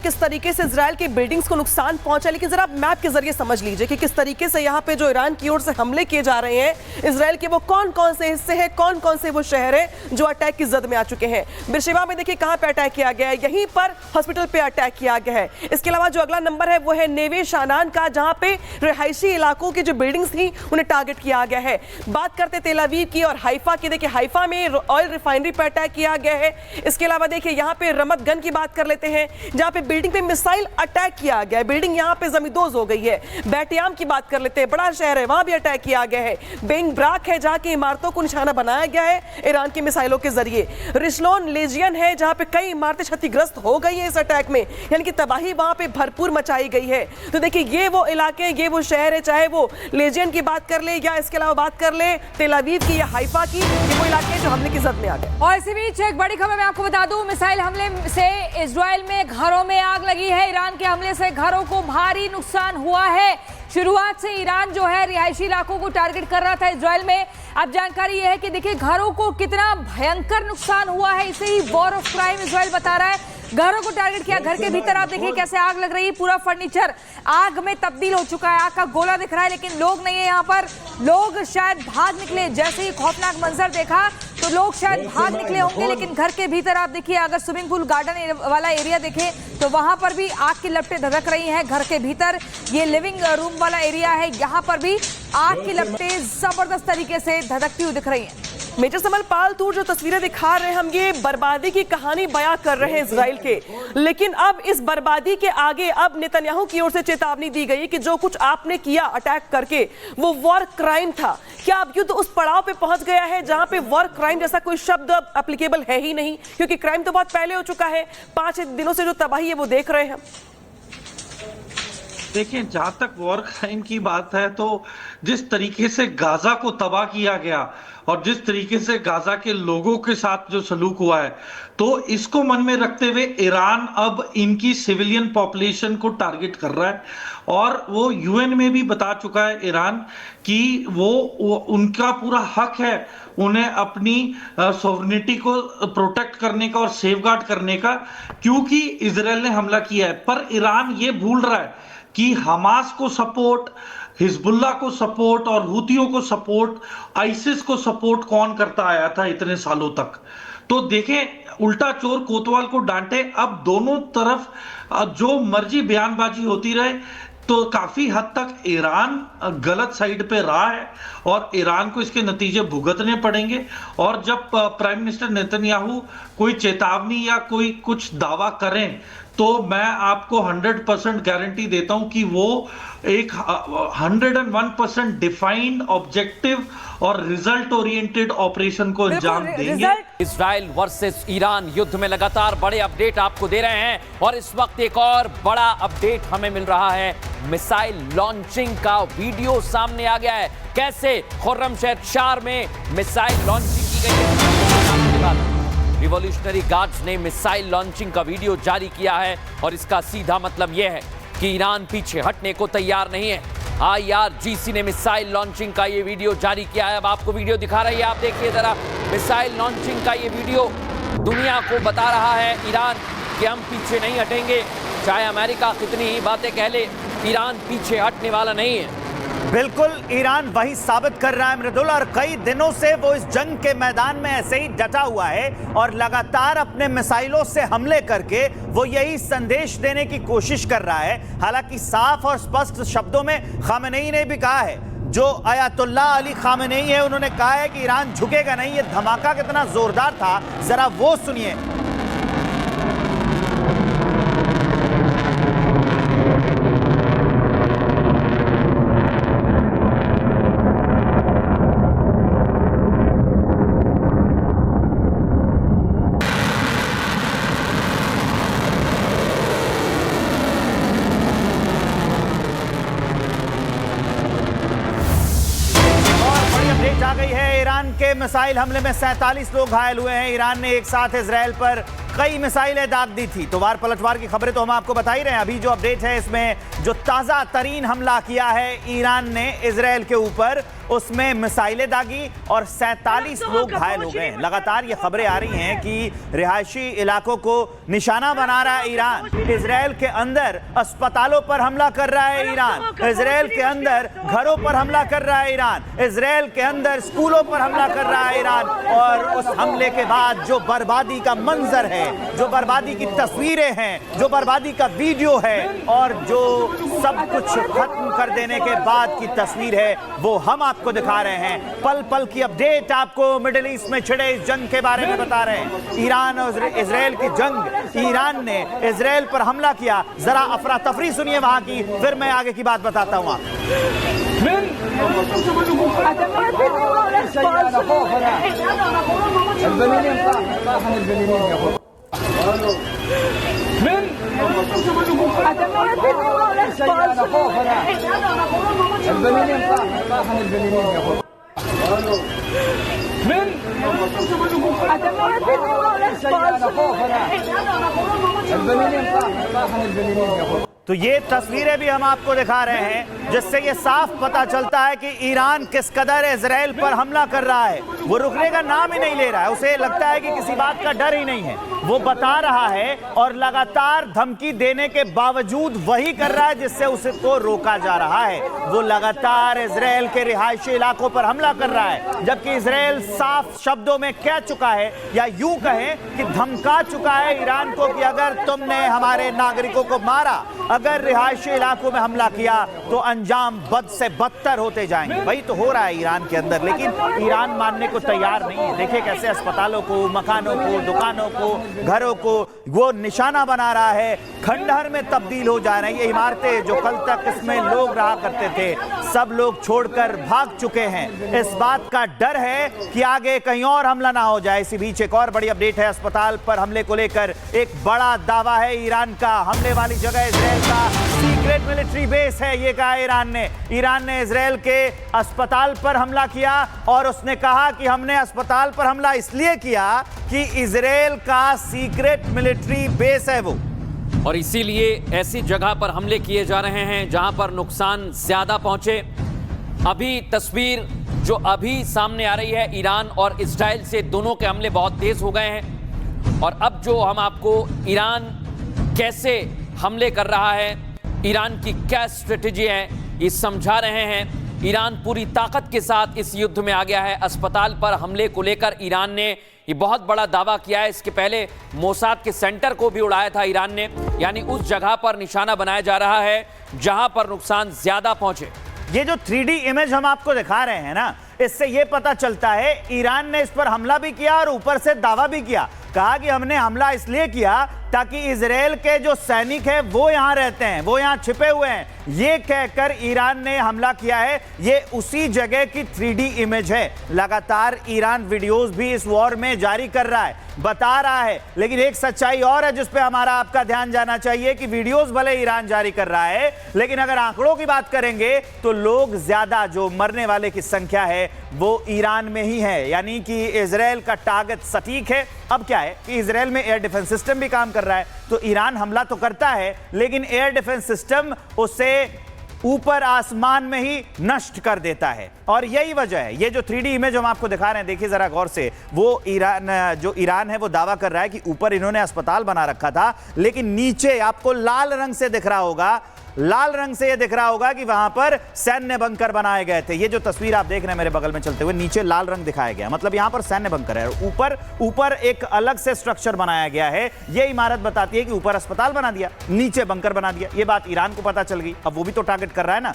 किस तरीके से इजराइल की बिल्डिंग्स को नुकसान पहुंचा, लेकिन जरा आप मैप के जरिए समझ लीजिए कि किस तरीके से यहाँ पे जो ईरान की ओर से हमले किए जा रहे हैं इजराइल के, वो कौन कौन से हिस्से हैं, कौन कौन से वो शहर हैं जो अटैक की जद में आ चुके हैं। बिरशेबा में देखिए कहां पे अटैक किया गया है, यहीं पर हॉस्पिटल पे अटैक किया गया है। इसके अलावा जो अगला नंबर है वो है नेवे शानान का, जहां पे रिहायशी इलाकों की जो बिल्डिंग्स थी उन्हें टारगेट किया गया है। बात करते तेल अवीव की और हाइफा की, देखिए हाइफा में ऑयल रिफाइनरी पर अटैक किया गया है। इसके अलावा देखिए यहाँ पे रमत गन की बात कर लेते हैं, जहां पे बिल्डिंग पे मिसाइल अटैक किया गया है, बिल्डिंग यहाँ पे जमींदोज हो गई है। बैटियाम की बात कर लेते हैं, बड़ा शहर है, वहां भी अटैक किया गया है। बेंग ब्राक है, जहां की इमारतों को निशाना बनाया गया है ईरान की मिसाइलों के जरिए। रिशलोन लेजियन है, जहां पे कई इमारतें क्षतिग्रस्त हो गई है इस अटैक में, यानी कि तबाही वहां पे भरपूर मचाई गई है। तो देखिए ये वो इलाके, ये वो शहर है, चाहे वो लेजियन की बात कर ले या इसके अलावा बात कर ले तेल अवीव की या हाइफा की, ये वो इलाके जो हमले की जद में आ गए। और इसी बीच एक बड़ी खबर मैं आपको बता दूं, मिसाइल हमले से इजराइल में घरों में आग लगी है। ईरान के हमले से घरों को भारी नुकसान हुआ है। शुरुआत से ईरान जो है रिहायशी इलाकों को टारगेट कर रहा था इजराइल में। अब जानकारी यह है कि देखिए घरों को कितना भयंकर नुकसान हुआ है, इसे ही वॉर ऑफ क्राइम इजराइल बता रहा है। घरों को टारगेट किया, घर के भीतर आप देखिए कैसे आग लग रही है, पूरा फर्नीचर आग में तब्दील हो चुका है, आग का गोला दिख रहा है, लेकिन लोग नहीं है यहाँ पर। लोग शायद भाग निकले, जैसे ही खौफनाक मंजर देखा तो लोग शायद भाग निकले होंगे, लेकिन घर के भीतर आप देखिए, अगर स्विमिंग पूल गार्डन वाला एरिया देखें तो वहां पर भी आग की लपटें धधक रही हैं। घर के भीतर ये लिविंग रूम वाला एरिया है, यहाँ पर भी आग की लपटें जबरदस्त तरीके से धधकती हुई दिख रही हैं। मेजर समल पाल तूर जो तस्वीरें दिखा रहे हैं, हम ये बर्बादी की कहानी बयां कर रहे हैं इजराइल के, लेकिन अब इस बर्बादी के आगे अब नेतन्याहू की ओर से चेतावनी दी गई कि जो कुछ आपने किया अटैक करके वो वॉर क्राइम था। क्या अब युद्ध उस पड़ाव पे पहुंच गया है जहां पे वॉर क्राइम जैसा कोई शब्द अब एप्लीकेबल है ही नहीं, क्योंकि क्राइम तो बहुत पहले हो चुका है। 5 दिनों से जो तबाही है वो देख रहे हैं हम। देखिए, जहां तक वॉर क्राइम की बात है तो जिस तरीके से गाजा को तबाह किया गया और जिस तरीके से गाजा के लोगों के साथ जो सलूक हुआ है, तो इसको मन में रखते हुए ईरान अब इनकी सिविलियन पॉपुलेशन को टारगेट कर रहा है। और वो यूएन में भी बता चुका है ईरान कि वो उनका पूरा हक है उन्हें अपनी सॉवरेनिटी को प्रोटेक्ट करने का और सेफगार्ड करने का, क्योंकि इजराइल ने हमला किया है। पर ईरान ये भूल रहा है कि हमास को सपोर्ट, हिजबुल्लाह को सपोर्ट और हुतियों को सपोर्ट, आईसिस को सपोर्ट कौन करता आया था इतने सालों तक। तो देखें, उल्टा चोर कोतवाल को डांटे। अब दोनों तरफ जो मर्जी बयानबाजी होती रहे, तो काफी हद तक ईरान गलत साइड पे रहा है और ईरान को इसके नतीजे भुगतने पड़ेंगे। और जब प्राइम मिनिस्टर नेतन्याहू कोई चेतावनी या कोई कुछ दावा करें तो मैं आपको 100% गारंटी देता हूं कि वो एक 101% डिफाइंड, ऑब्जेक्टिव और रिजल्ट ओरिएंटेड ऑपरेशन को अंजाम देंगे। इजराइल वर्सेस ईरान युद्ध में लगातार बड़े अपडेट आपको दे रहे हैं और इस वक्त एक और बड़ा अपडेट हमें मिल रहा है। मिसाइल लॉन्चिंग का वीडियो सामने आ गया है, कैसे खुर्रमशहर 4 में मिसाइल लॉन्चिंग की गई है। रिवॉल्यूशनरी गार्ड्स ने मिसाइल लॉन्चिंग का वीडियो जारी किया है और इसका सीधा मतलब यह है कि ईरान पीछे हटने को तैयार नहीं है। IRGC ने मिसाइल लॉन्चिंग का ये वीडियो जारी किया है। अब आपको वीडियो दिखा रही है, आप देखिए जरा। मिसाइल लॉन्चिंग का ये वीडियो दुनिया को बता रहा है ईरान कि हम पीछे नहीं हटेंगे, चाहे अमेरिका कितनी ही बातें कह ले, ईरान पीछे हटने वाला नहीं है। बिल्कुल, ईरान वही साबित कर रहा है मृदुल, और कई दिनों से वो इस जंग के मैदान में ऐसे ही डटा हुआ है और लगातार अपने मिसाइलों से हमले करके वो यही संदेश देने की कोशिश कर रहा है। हालांकि साफ और स्पष्ट शब्दों में खामेनेई ने भी कहा है, जो अयातुल्ला अली खामेनेई है, उन्होंने कहा है कि ईरान झुकेगा नहीं। ये धमाका कितना जोरदार था, जरा वो सुनिए। आ गई है, ईरान के मिसाइल हमले में 47 लोग घायल हुए हैं। ईरान ने एक साथ इजराइल पर कई मिसाइलें दाग दी थी। तो वार पलटवार की खबरें तो हम आपको बता ही रहे हैं। अभी जो अपडेट है इसमें जो ताज़ा तरीन हमला किया है ईरान ने इजराइल के ऊपर, उसमें मिसाइलें दागी और 47 लोग घायल हो गए। लगातार ये खबरें आ रही हैं कि रिहायशी इलाकों को निशाना बना रहा है ईरान। इजराइल के अंदर अस्पतालों पर हमला कर रहा है ईरान। इजराइल के अंदर घरों पर हमला कर रहा है ईरान। इजराइल के अंदर स्कूलों पर हमला कर रहा है ईरान। और उस हमले के बाद जो बर्बादी का मंजर है, जो बर्बादी की तस्वीरें हैं, जो बर्बादी का वीडियो है और जो सब कुछ खत्म कर देने के बाद की तस्वीर है, वो हम आपको दिखा रहे हैं। पल पल की अपडेट आपको मिडिल ईस्ट में छिड़े इस जंग के बारे में बता रहे हैं। ईरान और इजराइल की जंग, ईरान ने इजराइल पर हमला किया। जरा अफरा तफरी सुनिए वहां की, फिर मैं आगे की बात बताता हूं आपको। तो ये तस्वीरें भी हम आपको दिखा रहे हैं, जिससे ये साफ पता चलता है कि ईरान किस कदर इजराइल पर हमला कर रहा है। वो रुकने का नाम ही नहीं ले रहा है। उसे लगता है कि किसी बात का डर ही नहीं है। वो बता रहा है और लगातार धमकी देने के बावजूद वही कर रहा है जिससे उसको रोका जा रहा है। वो लगातार इजराइल के रिहायशी इलाकों पर हमला कर रहा है, जबकि इजराइल साफ शब्दों में कह चुका है, या यूं कहें कि धमका चुका है ईरान को कि अगर तुमने हमारे नागरिकों को मारा, अगर रिहायशी इलाकों में हमला किया तो अंजाम बद से बदतर होते जाएंगे। वही तो हो रहा है ईरान के अंदर, लेकिन ईरान मानने को तैयार नहीं है। देखिए कैसे अस्पतालों को, मकानों को, दुकानों को, घरों को वो निशाना बना रहा है। खंडहर में तब्दील हो जा रही है। ये इमारतें जो कल तक इसमें लोग रहा करते थे, सब लोग छोड़कर भाग चुके हैं। इस बात का डर है कि आगे कहीं और हमला ना हो जाए। इसी बीच एक और बड़ी अपडेट है अस्पताल पर हमले को लेकर। एक बड़ा दावा है ईरान का। हमले वाली जगह इजराइल का सीक्रेट मिलिट्री बेस है, ये कहा ईरान ने। ईरान ने इजराइल के अस्पताल पर हमला किया और उसने कहा कि हमने अस्पताल पर हमला इसलिए किया कि इजराइल का सीक्रेट मिलिट्री बेस है वो, और इसीलिए ऐसी जगह पर हमले किए जा रहे हैं जहां पर नुकसान ज्यादा पहुंचे। अभी तस्वीर जो अभी सामने आ रही है, ईरान और इजराइल से दोनों के हमले बहुत तेज हो गए हैं। और अब जो हम आपको ईरान कैसे हमले कर रहा है, ईरान की क्या स्ट्रेटेजी है, ये समझा रहे हैं। ईरान पूरी ताकत के साथ इस युद्ध में आ गया है। अस्पताल पर हमले को लेकर ईरान ने ये बहुत बड़ा दावा किया है। इसके पहले मोसाद के सेंटर को भी उड़ाया था ईरान ने, यानी उस जगह पर निशाना बनाया जा रहा है जहां पर नुकसान ज्यादा पहुंचे। ये जो 3D इमेज हम आपको दिखा रहे हैं ना, इससे ये पता चलता है ईरान ने इस पर हमला भी किया और ऊपर से दावा भी किया। कहा कि हमने हमला इसलिए किया ताकि इजराइल के जो सैनिक हैं वो यहां रहते हैं, वो यहां छिपे हुए हैं, ये कहकर ईरान ने हमला किया है। ये उसी जगह की 3D इमेज है। लगातार ईरान वीडियोस भी इस वॉर में जारी कर रहा है, बता रहा है। लेकिन एक सच्चाई और है जिस पे हमारा आपका ध्यान जाना चाहिए कि वीडियोस भले ईरान जारी कर रहा है, लेकिन अगर आंकड़ों की बात करेंगे तो लोग ज्यादा, जो मरने वाले की संख्या है वो ईरान में ही है। यानी कि इजराइल का टारगेट सटीक है। अब क्या है कि इजराइल में एयर डिफेंस सिस्टम भी काम कर रहा है, तो ईरान हमला तो करता है लेकिन एयर डिफेंस सिस्टम उसे ऊपर आसमान में ही नष्ट कर देता है। और यही वजह है, ये जो 3D इमेज हम आपको दिखा रहे हैं, देखिए जरा गौर से, वो ईरान है वो दावा कर रहा है कि ऊपर इन्होंने अस्पताल बना रखा था, लेकिन नीचे आपको लाल रंग से दिख रहा होगा, लाल रंग से ये दिख रहा होगा कि वहां पर सैन्य बंकर बनाए गए थे। ये जो तस्वीर आप देख रहे हैं मेरे बगल में चलते हुए, नीचे लाल रंग दिखाया गया, मतलब यहां पर सैन्य बंकर है। ऊपर एक अलग से स्ट्रक्चर बनाया गया है। ये इमारत बताती है कि ऊपर अस्पताल बना दिया, नीचे बंकर बना दिया। ये बात ईरान को पता चल गई। अब वो भी तो टारगेट कर रहा है ना।